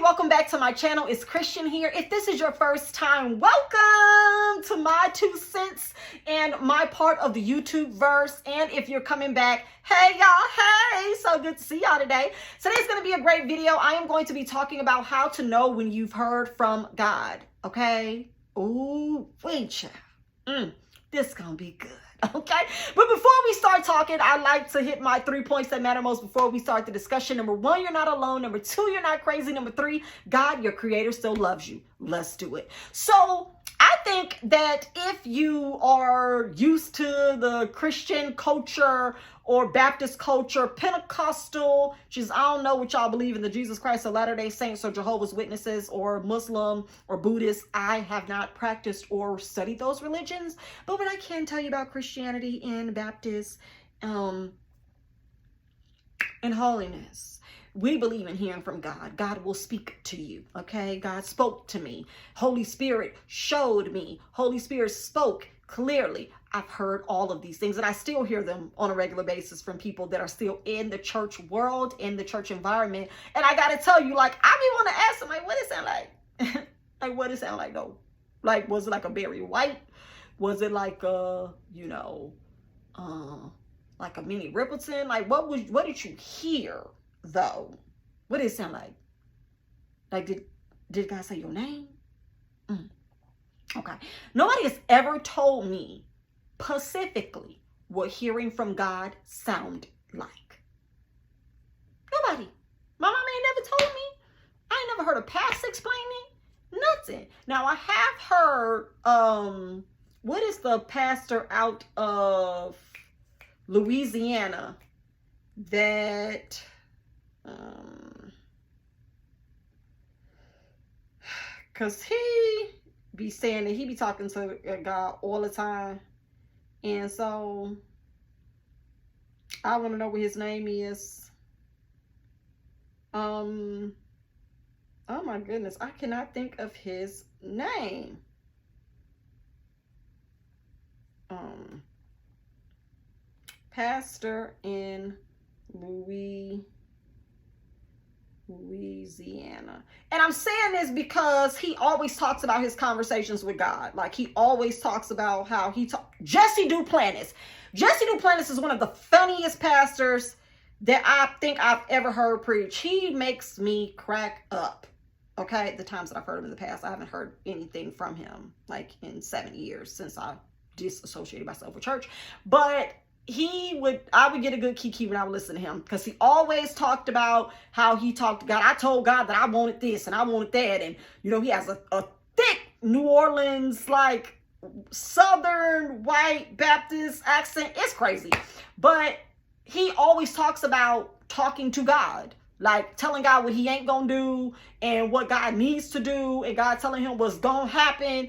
welcome back to my channel. It's Christian here. If this is your first time, welcome to my 2 cents and my part of the YouTube verse. And if you're coming back, hey y'all, hey, so good to see y'all today. Today's going to be a great video. I am going to be talking about how to know when you've heard from God, okay? Ooh, wait, child. This is going to be good. Okay, but before we start talking, I like to hit my 3 points that matter most before we start the discussion. Number 1, you're not alone. Number 2, you're not crazy. Number 3, God, your creator, still loves you. Let's do it. So I think that if you are used to the Christian culture or Baptist culture, Pentecostal, just I don't know what y'all believe in, the Jesus Christ of Latter-day Saints or Jehovah's Witnesses or Muslim or Buddhist. I have not practiced or studied those religions, but what I can tell you about Christianity and Baptist and holiness, we believe in hearing from God. God will speak to you, okay? God spoke to me. Holy Spirit showed me. Holy Spirit spoke clearly. I've heard all of these things, and I still hear them on a regular basis from people that are still in the church world, in the church environment. And I got to tell you, like, I be want to ask them, like, what it sound like? Like, what it sound like, though? Like, was it like a Barry White? Was it like a, you know, like a Minnie Riperton? Like, what did you hear, though? What did it sound like? Like, did God say your name? Okay. Nobody has ever told me specifically what hearing from God sound like. Nobody. My mama ain't never told me. I ain't never heard a pastor explaining nothing. Now I have heard what is the pastor out of Louisiana that cause he be saying that he be talking to God all the time. And so I want to know what his name is. Oh my goodness, I cannot think of his name. Pastor in Louisiana. And I'm saying this because he always talks about his conversations with God. Like, he always talks about how Jesse Duplantis. Jesse Duplantis is one of the funniest pastors that I think I've ever heard preach. He makes me crack up. Okay, the times that I've heard him in the past, I haven't heard anything from him like in 7 years since I disassociated myself with church. But I would get a good kiki when I would listen to him, because he always talked about how he talked to God. I told God that I wanted this and I wanted that. And, you know, he has a thick New Orleans, like, Southern white Baptist accent. It's crazy. But he always talks about talking to God, like telling God what he ain't gonna do and what God needs to do, and God telling him what's gonna happen.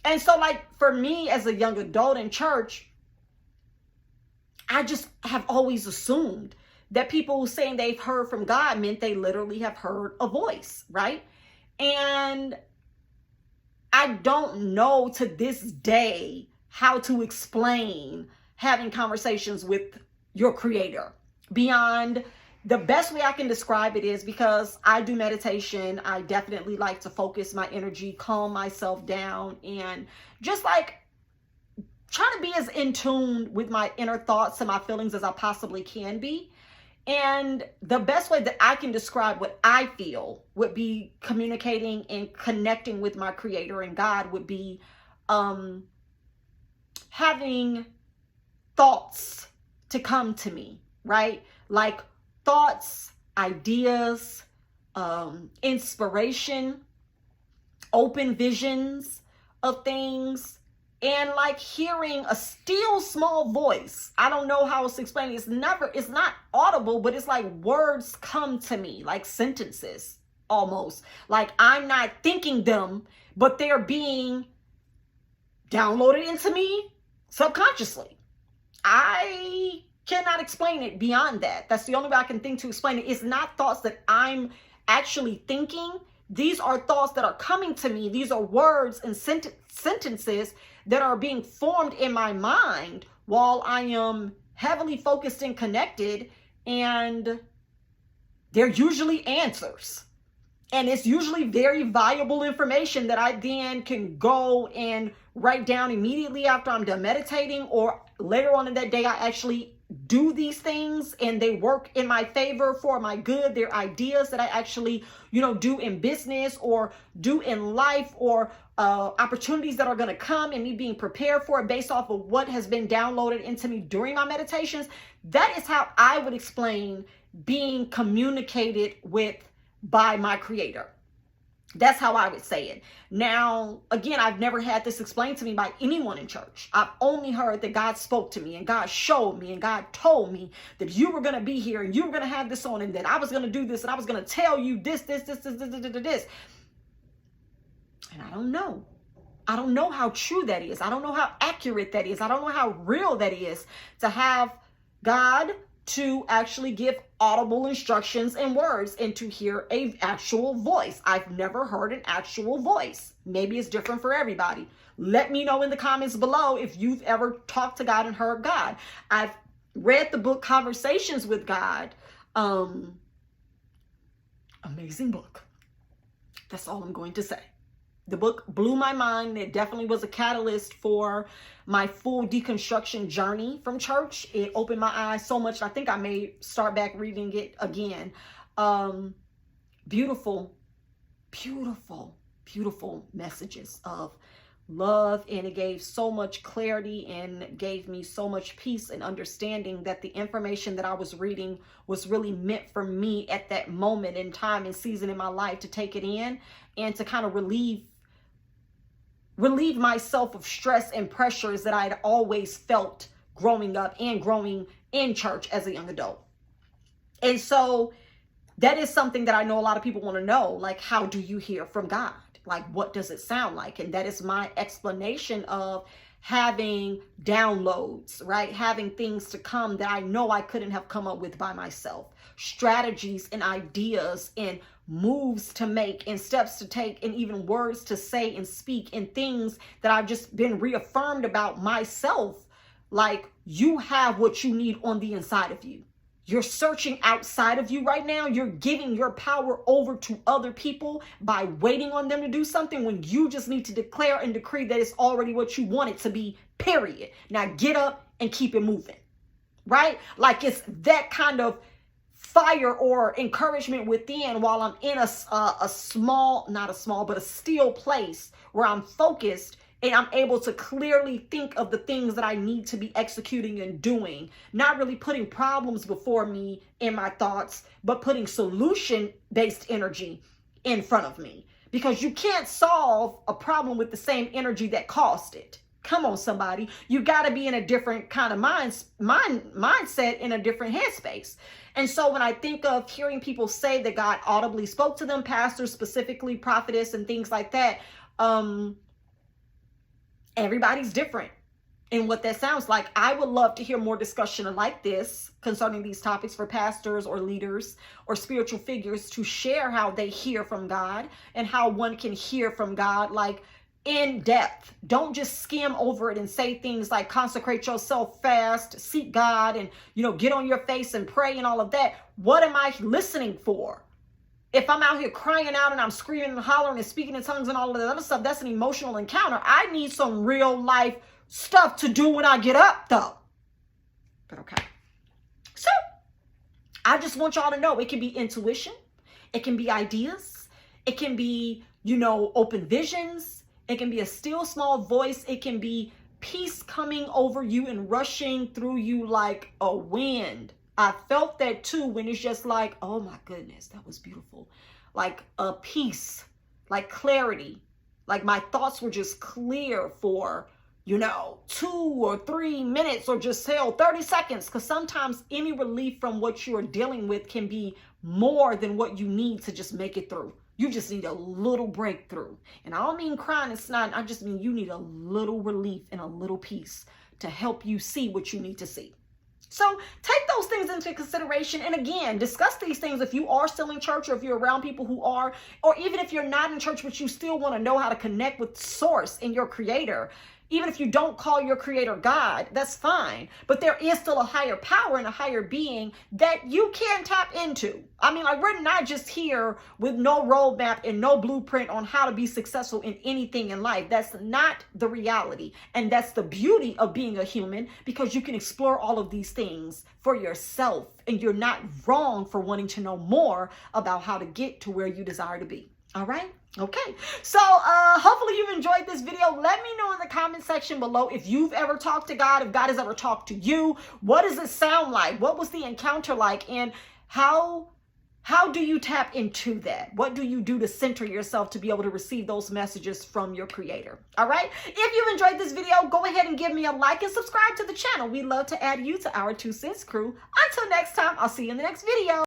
And so, like, for me as a young adult in church, I just have always assumed that people saying they've heard from God meant they literally have heard a voice, right? And I don't know to this day how to explain having conversations with your creator. Beyond the best way I can describe it is, because I do meditation, I definitely like to focus my energy, calm myself down, and just like trying to be as in tune with my inner thoughts and my feelings as I possibly can be. And the best way that I can describe what I feel would be communicating and connecting with my creator and God would be having thoughts to come to me, right? Like thoughts, ideas, inspiration, open visions of things. And like hearing a still small voice. I don't know how else to explain it. It's not audible, but it's like words come to me, like sentences almost. Like I'm not thinking them, but they're being downloaded into me subconsciously. I cannot explain it beyond that. That's the only way I can think to explain it. It's not thoughts that I'm actually thinking. These are thoughts that are coming to me. These are words and sentences that are being formed in my mind while I am heavily focused and connected, and they're usually answers. And it's usually very valuable information that I then can go and write down immediately after I'm done meditating, or later on in that day, I actually do these things and they work in my favor for my good. They're ideas that I actually, do in business or do in life, or opportunities that are going to come and me being prepared for it based off of what has been downloaded into me during my meditations. That is how I would explain being communicated with by my creator. That's how I would say it. Now, again, I've never had this explained to me by anyone in church. I've only heard that God spoke to me and God showed me and God told me that you were going to be here and you were going to have this on and that I was going to do this and I was going to tell you this. And I don't know. I don't know how true that is. I don't know how accurate that is. I don't know how real that is to have God to actually give audible instructions and words and to hear an actual voice. I've never heard an actual voice. Maybe it's different for everybody. Let me know in the comments below if you've ever talked to God and heard God. I've read the book Conversations with God. Amazing book. That's all I'm going to say. The book blew my mind. It definitely was a catalyst for my full deconstruction journey from church. It opened my eyes so much. I think I may start back reading it again. Beautiful, beautiful, beautiful messages of love. And it gave so much clarity and gave me so much peace and understanding that the information that I was reading was really meant for me at that moment in time and season in my life to take it in and to kind of relieve myself of stress and pressures that I had always felt growing up and growing in church as a young adult. And so that is something that I know a lot of people want to know, like, how do you hear from God? Like, what does it sound like? And that is my explanation of having downloads, right? Having things to come that I know I couldn't have come up with by myself. Strategies and ideas and moves to make and steps to take and even words to say and speak and things that I've just been reaffirmed about myself. Like, you have what you need on the inside of you. You're searching outside of you right now. You're giving your power over to other people by waiting on them to do something when you just need to declare and decree that it's already what you want it to be, period. Now get up and keep it moving, right? Like, it's that kind of fire or encouragement within while I'm in a small, not a small, but a still place where I'm focused and I'm able to clearly think of the things that I need to be executing and doing, not really putting problems before me in my thoughts, but putting solution-based energy in front of me. Because you can't solve a problem with the same energy that caused it. Come on, somebody. You got to be in a different kind of mindset, in a different headspace. And so when I think of hearing people say that God audibly spoke to them, pastors specifically, prophetess and things like that, everybody's different in what that sounds like. I would love to hear more discussion like this concerning these topics for pastors or leaders or spiritual figures to share how they hear from God and how one can hear from God, like, in depth. Don't just skim over it and say things like consecrate yourself, fast, seek God, and, get on your face and pray and all of that. What am I listening for? If I'm out here crying out and I'm screaming and hollering and speaking in tongues and all of that other stuff, that's an emotional encounter. I need some real life stuff to do when I get up, though. But okay. So I just want y'all to know it can be intuition. It can be ideas. It can be, open visions. It can be a still small voice. It can be peace coming over you and rushing through you like a wind. I felt that too when it's just like, oh my goodness, that was beautiful. Like a peace, like clarity. Like my thoughts were just clear for, 2 or 3 minutes or just 30 seconds. Because sometimes any relief from what you're dealing with can be more than what you need to just make it through. You just need a little breakthrough. And I don't mean crying and snotting. I just mean you need a little relief and a little peace to help you see what you need to see. So take those things into consideration. And again, discuss these things if you are still in church or if you're around people who are, or even if you're not in church, but you still want to know how to connect with source and your creator. Even if you don't call your creator God, that's fine. But there is still a higher power and a higher being that you can tap into. I mean, like, we're not just here with no roadmap and no blueprint on how to be successful in anything in life. That's not the reality. And that's the beauty of being a human, because you can explore all of these things for yourself. And you're not wrong for wanting to know more about how to get to where you desire to be. All right? Okay, so hopefully you've enjoyed this video. Let me know in the comment section below if you've ever talked to God, if God has ever talked to you. What does it sound like? What was the encounter like? And how do you tap into that? What do you do to center yourself to be able to receive those messages from your creator? All right, if you've enjoyed this video, go ahead and give me a like and subscribe to the channel. We love to add you to our 2 Cents crew. Until next time, I'll see you in the next video.